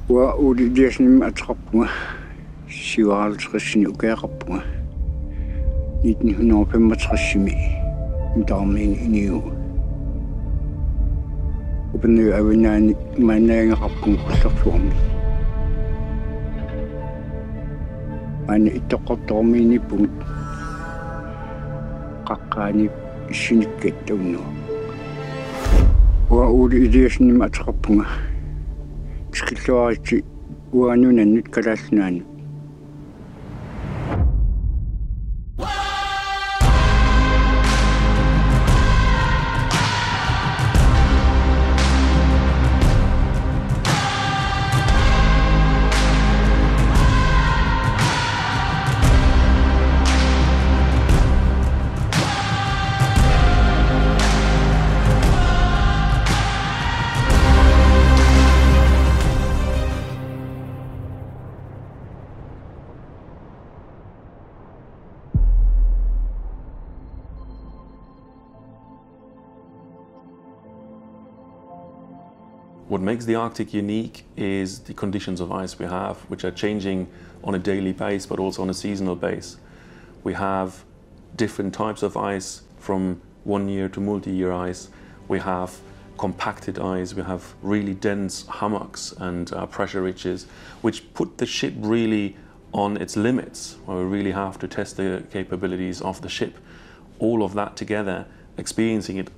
وأولي أتربوا سوال تخشني وكيربوا نيتني هنا فما تخشمي مدامين إنيو وبني أبناني ما ناين ربكم كسفومي أنا اتقطع مني بون قاقاني شنكت دونو وأولي ديشني أتربوا تشكيلواتي وانونا نتكلاسنان. What makes the Arctic unique is the conditions of ice we have, which are changing on a daily basis, but also on a seasonal basis. We have different types of ice, from 1 year to multi-year ice. We have compacted ice, we have really dense hummocks and pressure ridges, which put the ship really on its limits, where we really have to test the capabilities of the ship. All of that together, experiencing it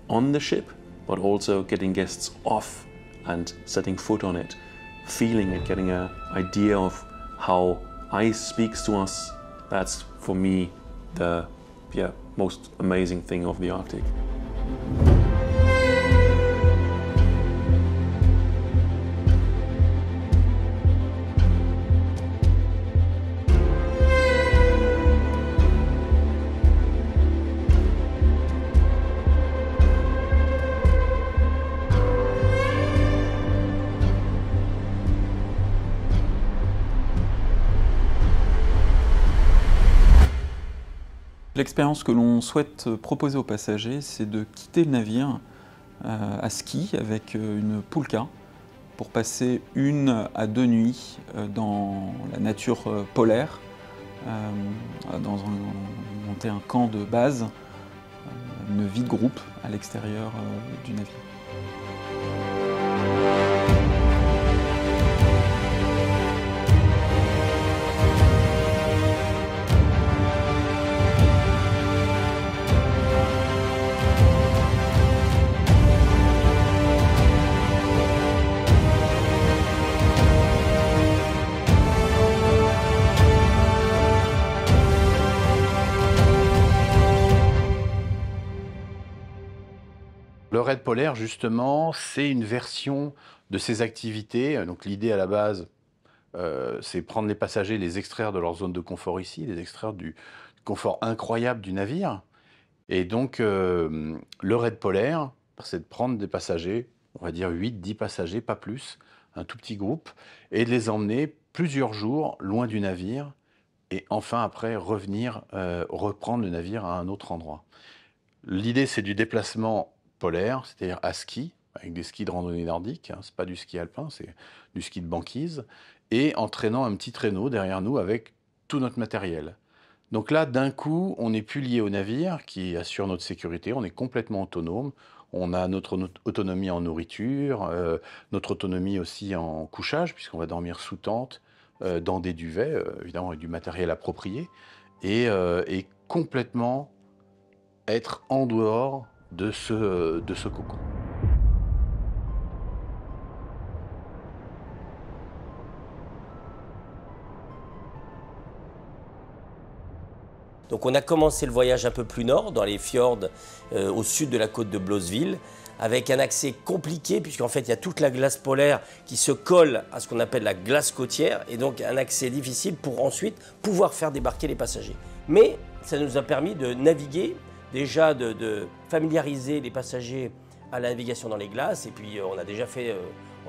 on the ship, but also getting guests off and setting foot on it, feeling it, getting an idea of how ice speaks to us. That's, for me, the most amazing thing of the Arctic. L'expérience que l'on souhaite proposer aux passagers, c'est de quitter le navire à ski avec une poulka pour passer 1 à 2 nuits dans la nature polaire, monter un camp de base, une vie de groupe à l'extérieur du navire. Le raid polaire, justement, c'est une version de ces activités. Donc l'idée à la base, c'est prendre les passagers, les extraire de leur zone de confort ici, les extraire du confort incroyable du navire. Et donc le raid polaire, c'est de prendre des passagers, on va dire 8-10 passagers, pas plus, un tout petit groupe, et de les emmener plusieurs jours loin du navire, et enfin après revenir, reprendre le navire à un autre endroit. L'idée, c'est du déplacement polaire, c'est-à-dire à ski, avec des skis de randonnée nordique, hein, c'est pas du ski alpin, c'est du ski de banquise, et en traînant un petit traîneau derrière nous avec tout notre matériel. Donc là, d'un coup, on n'est plus lié au navire qui assure notre sécurité, on est complètement autonome, on a notre autonomie en nourriture, notre autonomie aussi en couchage, puisqu'on va dormir sous tente, dans des duvets, évidemment avec du matériel approprié, et complètement être en dehors de ce cocon. Donc on a commencé le voyage un peu plus nord, dans les fjords au sud de la côte de Blåsville, avec un accès compliqué, puisqu'en fait il y a toute la glace polaire qui se colle à ce qu'on appelle la glace côtière, et donc un accès difficile pour ensuite pouvoir faire débarquer les passagers. Mais ça nous a permis de naviguer, déjà de familiariser les passagers à la navigation dans les glaces, et puis on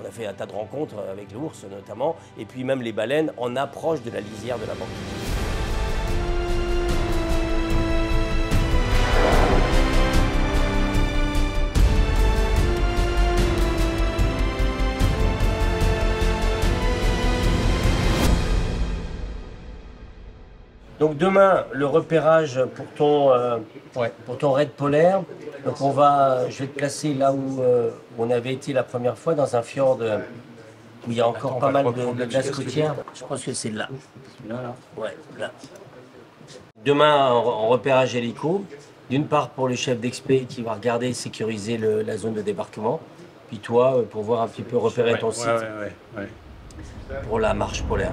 a fait un tas de rencontres avec l'ours notamment, et puis même les baleines en approche de la lisière de la banquise. Donc demain, le repérage pour ton raid polaire. Donc je vais te placer là où on avait été la première fois, dans un fjord où il y a encore pas mal de glace côtière. Je pense que c'est là. Ouais, là. Demain, en repérage hélico, d'une part pour le chef d'expé qui va regarder et sécuriser la zone de débarquement, puis toi pour voir un petit peu repérer ton site pour la marche polaire.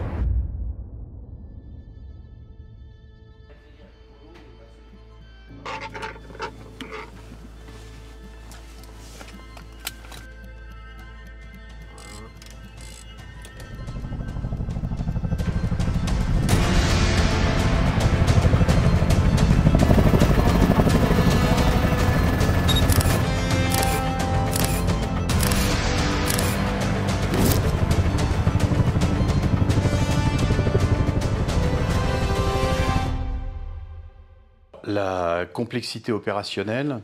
La complexité opérationnelle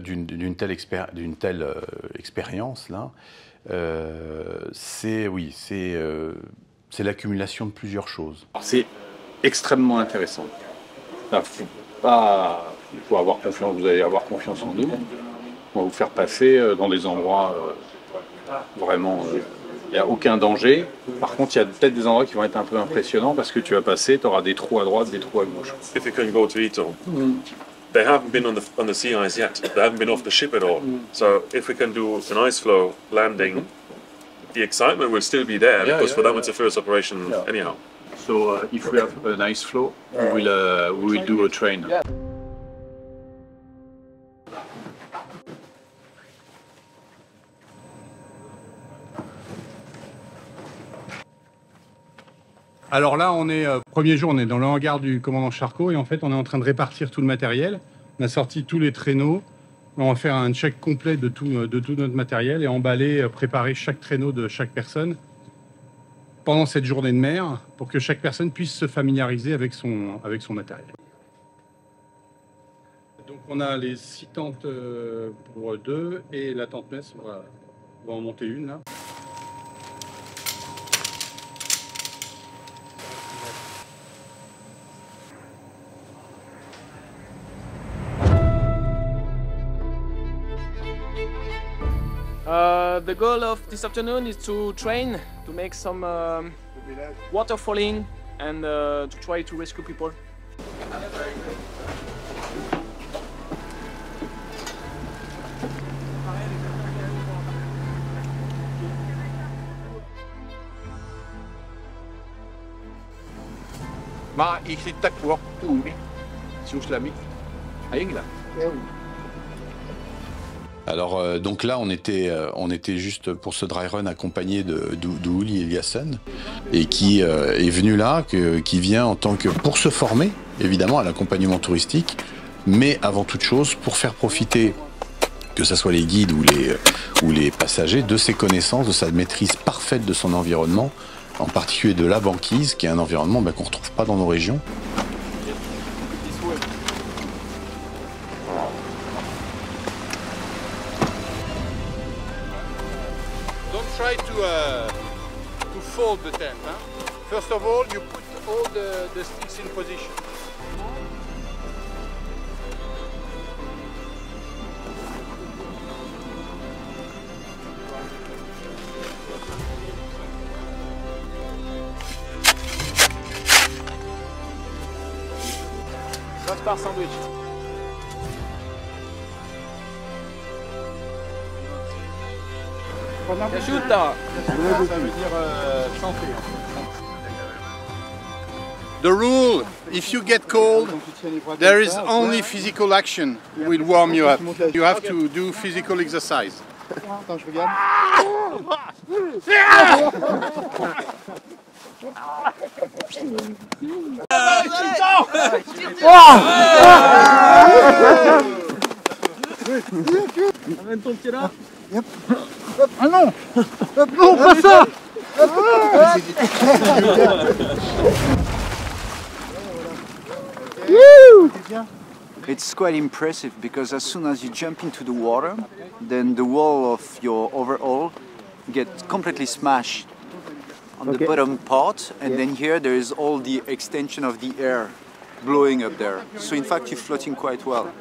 d'une telle expérience là, c'est l'accumulation de plusieurs choses. C'est extrêmement intéressant. Il faut avoir confiance, vous allez avoir confiance en nous. On va vous faire passer dans des endroits vraiment, il n'y a aucun danger. Par contre, il y a peut-être des endroits qui vont être un peu impressionnants parce que tu vas passer, tu auras des trous à droite, des trous à gauche. If you can go to Ito, they haven't been on the sea ice yet. They haven't been off the ship at all. So if we can do an ice floe landing, the excitement will still be there because for them it's a first operation anyhow. So if we have an ice floe, we will do a train. Alors là, premier jour, on est dans le hangar du commandant Charcot et en fait, on est en train de répartir tout le matériel. On a sorti tous les traîneaux. On va faire un check complet de tout notre matériel et emballer, préparer chaque traîneau de chaque personne pendant cette journée de mer pour que chaque personne puisse se familiariser avec son matériel. Donc on a les 6 tentes pour 2 et la tente messe, on va en monter une là. The goal of this afternoon is to train, to make some waterfalling and to try to rescue people. Alors donc là on était juste pour ce dry run accompagné de Uli Eliasson et qui est venu là, qui vient en tant que pour se former évidemment à l'accompagnement touristique, mais avant toute chose pour faire profiter que ce soit les guides ou les passagers de ses connaissances, de sa maîtrise parfaite de son environnement, en particulier de la banquise qui est un environnement qu'on ne retrouve pas dans nos régions. Try to fold the tent. Huh? First of all, you put all the sticks in position. Star sandwich. The rule, if you get cold, there is only physical action will warm you up. You have to do physical exercise. Amène ton pied là. Ah non! Non, pas ça! It's quite impressive because as soon as you jump into the water, then the wall of your overall gets completely smashed. on the bottom part, and then here there is all the extension of the air blowing up there. So in fact you're floating quite well.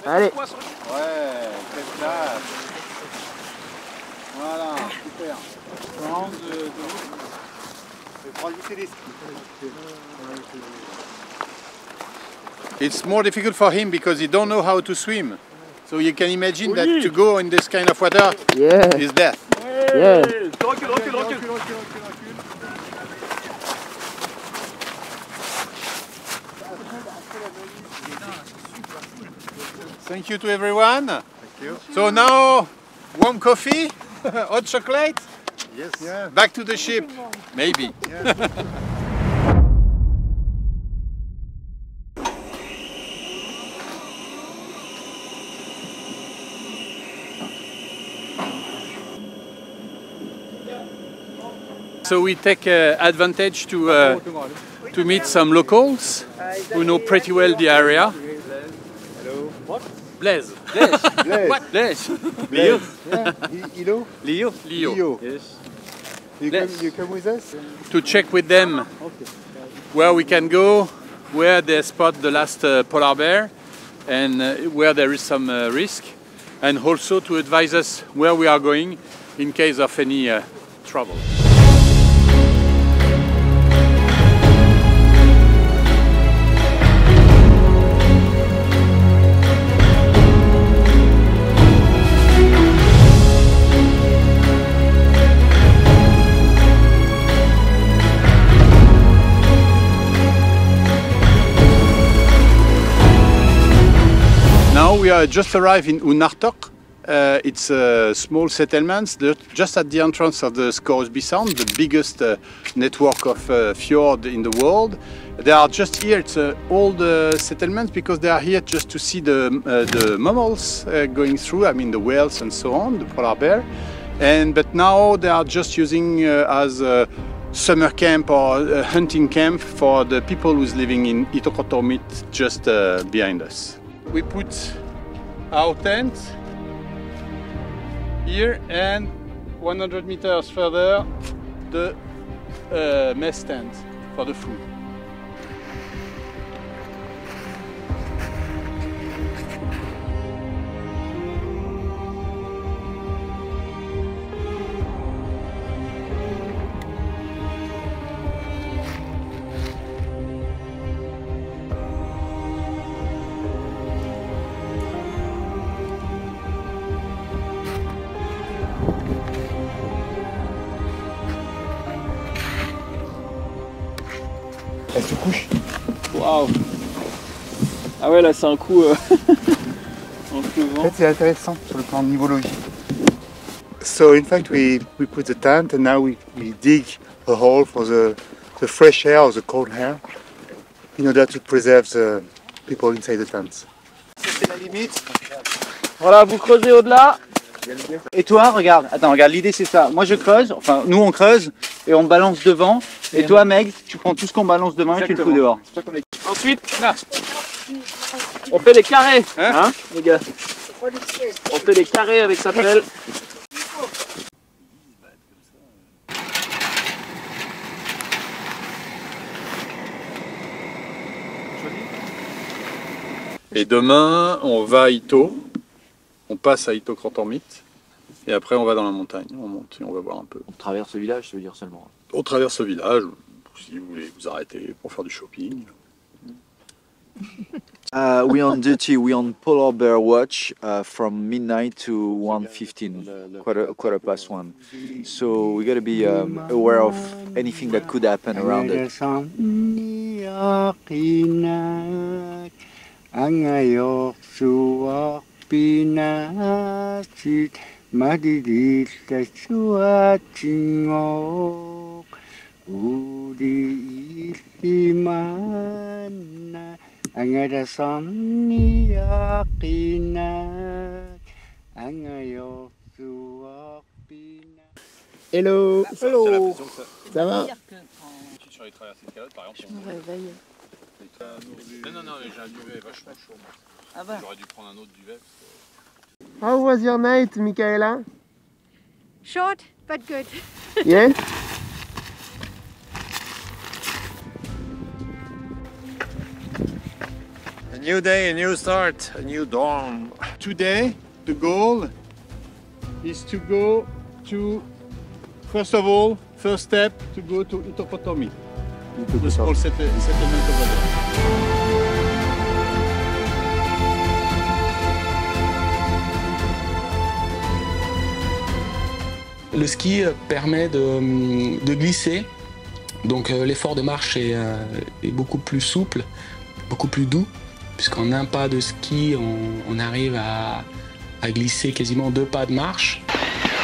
Allez. Ouais, quelle classe. Voilà, super. It's more difficult for him because he don't know how to swim. So you can imagine that to go in this kind of water is death. Yeah. Thank you to everyone. Thank you. So now, warm coffee, hot chocolate. Yes. Yeah. Back to the ship, maybe. So we take advantage to meet some locals who know pretty well the area. Hello. What? Blaise. Blaise. What? Blaise. Leo. Yeah. Leo. Leo. Leo. Yes. Blaise. You come with us? To check with them where we can go, where they spot the last polar bear, and where there is some risk, and also to advise us where we are going in case of any trouble. Now we are just arrived in Unartok. It's a small settlement just at the entrance of the Scoresby Sound, the biggest network of fjord in the world. They are just here, it's old settlements because they are here just to see the mammals going through, I mean the whales and so on, the polar bear. But now they are just using as a summer camp or a hunting camp for the people who's living in Itokotormit just behind us. We put our tent here and 100 meters further the mess tent for the food. Elle se couche. Waouh. Ah ouais, là c'est un coup en pleuvant. En fait, c'est intéressant sur le plan nivologique. So in fact, we put the tent and now we dig a hole for the fresh air or the cold air in order to preserve the people inside the tents. C'est la limite. Voilà, vous creusez au-delà. Et toi, regarde, attends, regarde, l'idée c'est ça. Moi je creuse, enfin nous on creuse et on balance devant. Et toi, Meg, tu prends tout ce qu'on balance devant et tu le fous dehors. Ensuite, là, on fait des carrés, hein, les gars. On fait des carrés avec sa pelle. Et demain, on va à Ito, on passe à Itokotormit, et après on va dans la montagne, on monte et on va voir un peu. On traverse le village, ça veut dire seulement. On traverse le village, si vous voulez vous arrêter pour faire du shopping. We on duty, we on polar bear watch from midnight to 1:15, quarter past 1. So we got to be aware of anything that could happen around it. Hello. Hello. Ça va? Sur les traversées de calotte, par exemple. Je me réveille. Non, j'ai un duvet vachement chaud. Ah bah. J'aurais dû prendre un autre duvet. How was your night, Michaela? Short, but good. Yeah? A new day, a new start, a new dawn. Today, the goal is to go to, first of all, first step, to go to Itopotomi, the small settlement over there. Le ski permet de glisser, donc l'effort de marche est beaucoup plus souple, beaucoup plus doux, puisqu'en un pas de ski, on arrive à glisser quasiment 2 pas de marche.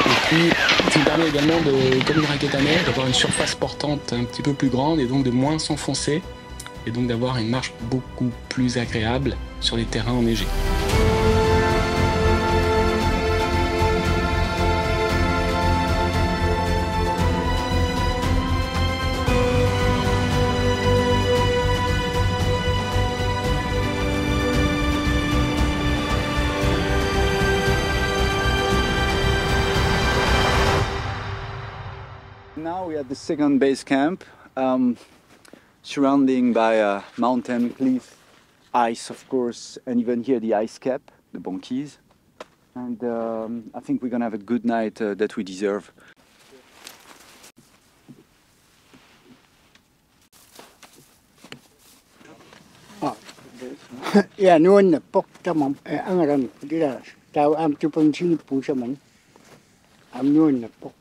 Et puis, ça me permet également, comme une raquette à neige, d'avoir une surface portante un petit peu plus grande et donc de moins s'enfoncer, et donc d'avoir une marche beaucoup plus agréable sur les terrains enneigés. Now we are at the second base camp, surrounding by a mountain, cliff, ice of course, and even here the ice cap, the Banquise. And I think we're gonna have a good night that we deserve. Ja, nun pok tamam angaran dira tau am tupang sini pusaman. Am nun pok.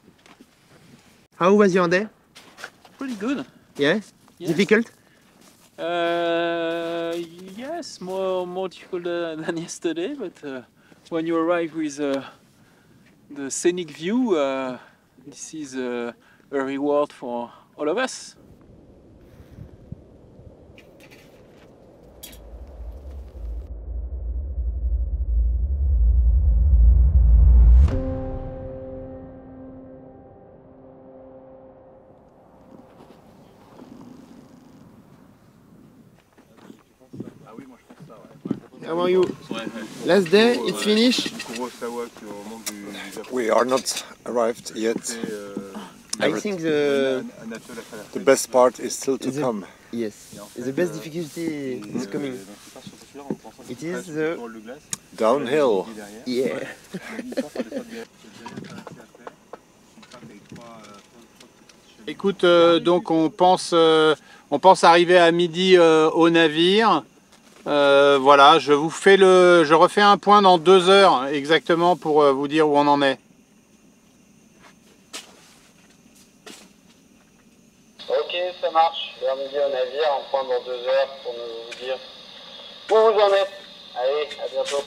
How was your day? Pretty good. Yeah? Yes. Difficult? Yes, more difficult than yesterday, but when you arrive with the scenic view, this is a reward for all of us. How are you? Last day, it's finished? We are not arrived yet. I think the best part is still to come. Yes, the best difficulty is coming. It is the Downhill. Yeah. Écoute, donc on pense arriver à midi au navire. Voilà, je refais un point dans 2 heures exactement pour vous dire où on en est. Ok, ça marche. Vers midi au navire, un point dans 2 heures pour nous dire où vous en êtes. Allez, à bientôt.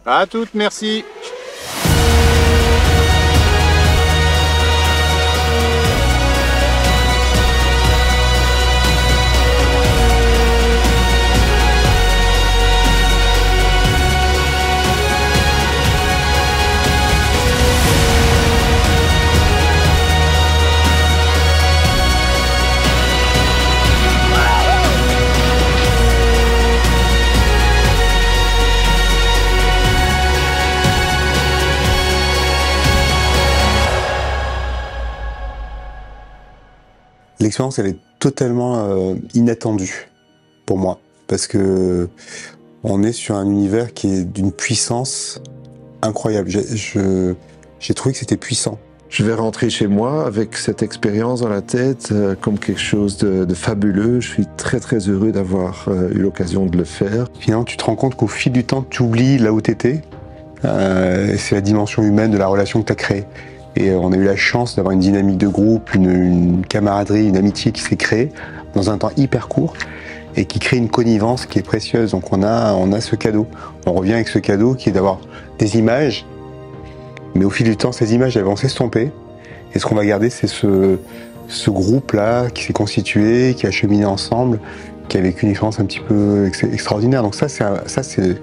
À toutes, merci. L'expérience, elle est totalement inattendue pour moi, parce que on est sur un univers qui est d'une puissance incroyable. J'ai trouvé que c'était puissant. Je vais rentrer chez moi avec cette expérience dans la tête comme quelque chose de fabuleux. Je suis très très heureux d'avoir eu l'occasion de le faire. Finalement, tu te rends compte qu'au fil du temps, tu oublies là où tu étais. C'est la dimension humaine de la relation que tu as créée. Et on a eu la chance d'avoir une dynamique de groupe, une camaraderie, une amitié qui s'est créée dans un temps hyper court et qui crée une connivence qui est précieuse. Donc on a ce cadeau. On revient avec ce cadeau qui est d'avoir des images, mais au fil du temps, ces images elles vont s'estomper. Et ce qu'on va garder, c'est ce groupe-là qui s'est constitué, qui a cheminé ensemble, qui a vécu une expérience un petit peu extraordinaire. Donc ça, c'est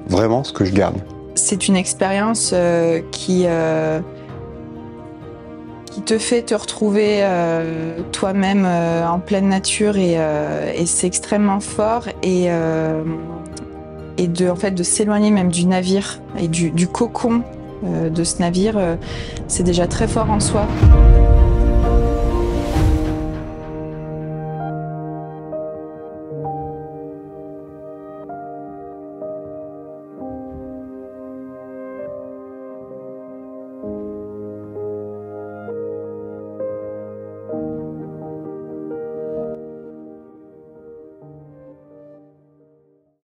vraiment ce que je garde. C'est une expérience qui te fait te retrouver toi-même en pleine nature et c'est extrêmement fort et en fait de s'éloigner même du navire et du cocon de ce navire, c'est déjà très fort en soi.